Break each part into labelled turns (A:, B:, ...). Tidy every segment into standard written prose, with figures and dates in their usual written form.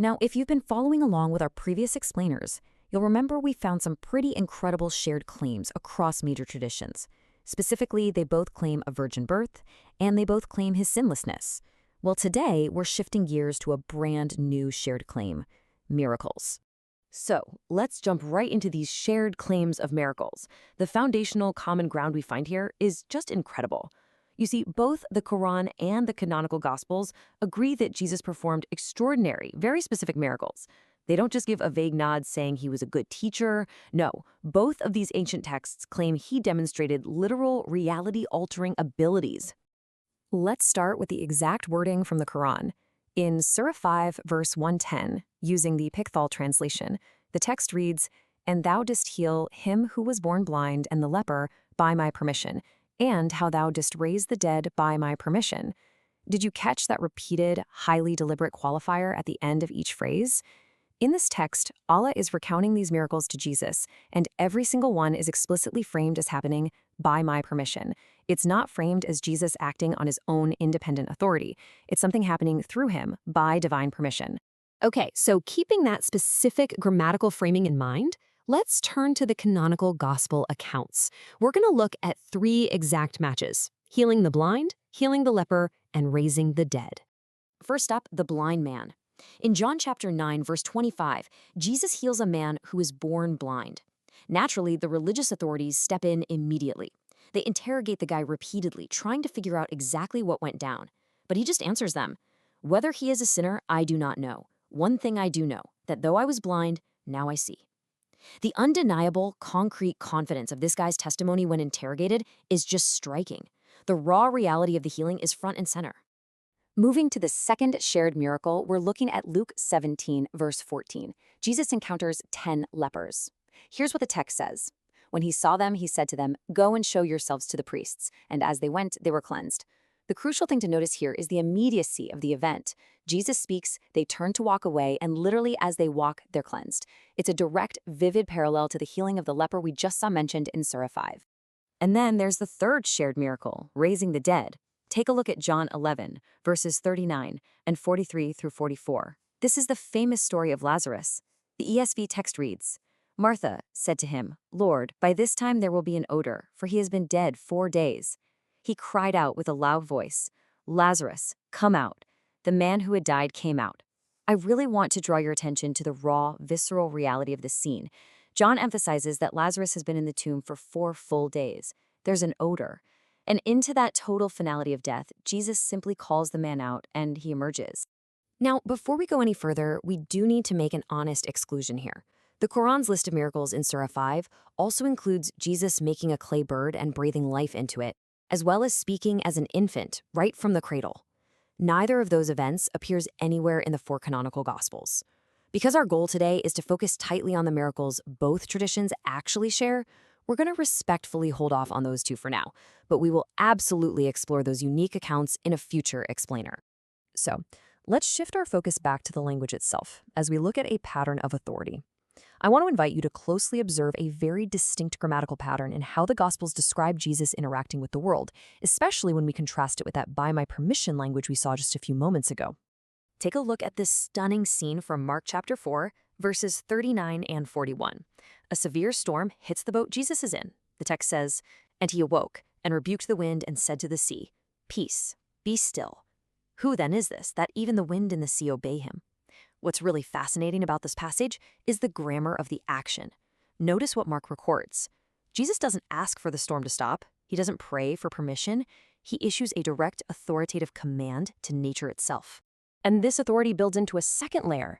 A: Now, if you've been following along with our previous explainers, you'll remember we found some pretty incredible shared claims across major traditions. Specifically, they both claim a virgin birth, and they both claim his sinlessness. Well, today, we're shifting gears to a brand new shared claim: miracles. So, let's jump right into these shared claims of miracles. The foundational common ground we find here is just incredible. You see, both the Quran and the canonical Gospels agree that Jesus performed extraordinary, very specific miracles. They don't just give a vague nod saying he was a good teacher. No, both of these ancient texts claim he demonstrated literal, reality-altering abilities. Let's start with the exact wording from the Quran. In Surah 5, verse 110, using the Pickthall translation, the text reads, "And thou didst heal him who was born blind and the leper by my permission, and how thou didst raise the dead by my permission." Did you catch that repeated, highly deliberate qualifier at the end of each phrase? In this text, Allah is recounting these miracles to Jesus, and every single one is explicitly framed as happening by my permission. It's not framed as Jesus acting on his own independent authority. It's something happening through him by divine permission.
B: Okay, so keeping that specific grammatical framing in mind, let's turn to the canonical gospel accounts. We're going to look at 3 exact matches: healing the blind, healing the leper, and raising the dead.
A: First up, the blind man. In John chapter 9, verse 25, Jesus heals a man who is born blind. Naturally, the religious authorities step in immediately. They interrogate the guy repeatedly, trying to figure out exactly what went down. But he just answers them, "Whether he is a sinner, I do not know. One thing I do know, that though I was blind, now I see." The undeniable, concrete confidence of this guy's testimony when interrogated is just striking. The raw reality of the healing is front and center. Moving to the second shared miracle, we're looking at Luke 17, verse 14. Jesus encounters 10 lepers. Here's what the text says. When he saw them, he said to them, "Go and show yourselves to the priests." And as they went, they were cleansed. The crucial thing to notice here is the immediacy of the event. Jesus speaks, they turn to walk away, and literally as they walk, they're cleansed. It's a direct, vivid parallel to the healing of the leper we just saw mentioned in Surah 5. And then there's the third shared miracle, raising the dead. Take a look at John 11, verses 39 and 43 through 44. This is the famous story of Lazarus. The ESV text reads, "Martha said to him, 'Lord, by this time there will be an odor, for he has been dead 4 days.' He cried out with a loud voice, 'Lazarus, come out.' The man who had died came out." I really want to draw your attention to the raw, visceral reality of this scene. John emphasizes that Lazarus has been in the tomb for 4 full days. There's an odor. And into that total finality of death, Jesus simply calls the man out, and he emerges. Now, before we go any further, we do need to make an honest exclusion here. The Quran's list of miracles in Surah 5 also includes Jesus making a clay bird and breathing life into it, as well as speaking as an infant right from the cradle. Neither of those events appears anywhere in the 4 canonical Gospels. Because our goal today is to focus tightly on the miracles both traditions actually share, we're going to respectfully hold off on those 2 for now, but we will absolutely explore those unique accounts in a future explainer. So, let's shift our focus back to the language itself as we look at a pattern of authority. I want to invite you to closely observe a very distinct grammatical pattern in how the Gospels describe Jesus interacting with the world, especially when we contrast it with that "by my permission" language we saw just a few moments ago. Take a look at this stunning scene from Mark chapter 4, verses 39 and 41. A severe storm hits the boat Jesus is in. The text says, "And he awoke and rebuked the wind and said to the sea, 'Peace, be still.' Who then is this, that even the wind and the sea obey him?" What's really fascinating about this passage is the grammar of the action. Notice what Mark records. Jesus doesn't ask for the storm to stop. He doesn't pray for permission. He issues a direct, authoritative command to nature itself. And this authority builds into a second layer.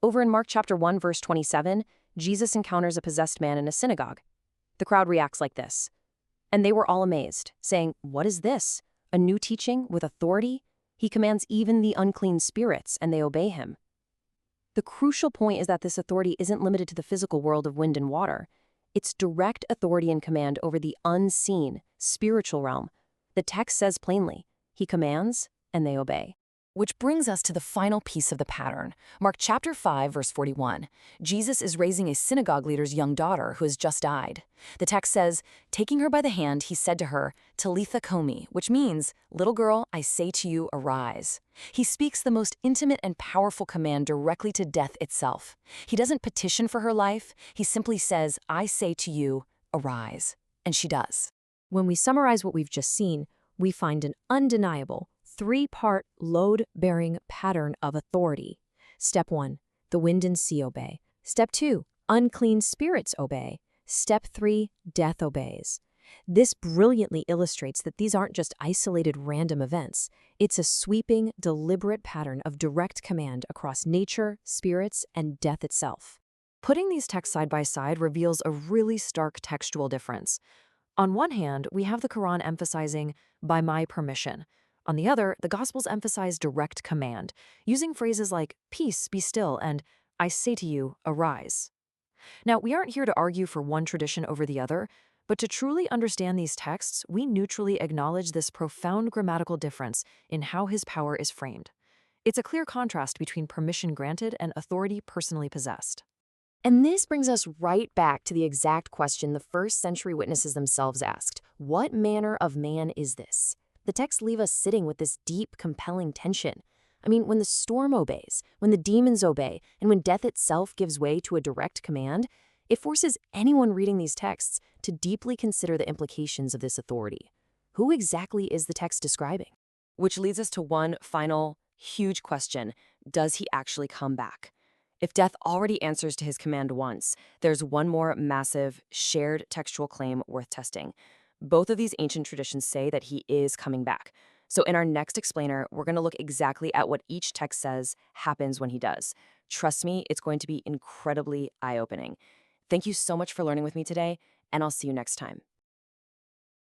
A: Over in Mark chapter 1, verse 27, Jesus encounters a possessed man in a synagogue. The crowd reacts like this. "And they were all amazed, saying, 'What is this? A new teaching with authority? He commands even the unclean spirits, and they obey him.'" The crucial point is that this authority isn't limited to the physical world of wind and water. It's direct authority and command over the unseen, spiritual realm. The text says plainly, he commands, and they obey. Which brings us to the final piece of the pattern. Mark chapter 5, verse 41. Jesus is raising a synagogue leader's young daughter who has just died. The text says, taking her by the hand, he said to her, Talitha komi, which means, little girl, I say to you, arise. He speaks the most intimate and powerful command directly to death itself. He doesn't petition for her life. He simply says, I say to you, arise. And she does.
B: When we summarize what we've just seen, we find an undeniable three-part load-bearing pattern of authority. Step 1, the wind and sea obey. Step 2, unclean spirits obey. Step 3, death obeys. This brilliantly illustrates that these aren't just isolated random events. It's a sweeping, deliberate pattern of direct command across nature, spirits, and death itself. Putting these texts side by side reveals a really stark textual difference. On one hand, we have the Quran emphasizing, by my permission. On the other, the Gospels emphasize direct command, using phrases like, peace, be still, and I say to you, arise. Now, we aren't here to argue for one tradition over the other, but to truly understand these texts, we neutrally acknowledge this profound grammatical difference in how his power is framed. It's a clear contrast between permission granted and authority personally possessed.
A: And this brings us right back to the exact question the first-century witnesses themselves asked. What manner of man is this? The texts leave us sitting with this deep, compelling tension. I mean, when the storm obeys, when the demons obey, and when death itself gives way to a direct command, it forces anyone reading these texts to deeply consider the implications of this authority. Who exactly is the text describing? Which leads us to one final, huge question. Does he actually come back? If death already answers to his command once, there's one more massive, shared textual claim worth testing. Both of these ancient traditions say that he is coming back. So in our next explainer, we're going to look exactly at what each text says happens when he does. Trust me, it's going to be incredibly eye-opening. Thank you so much for learning with me today, and I'll see you next time.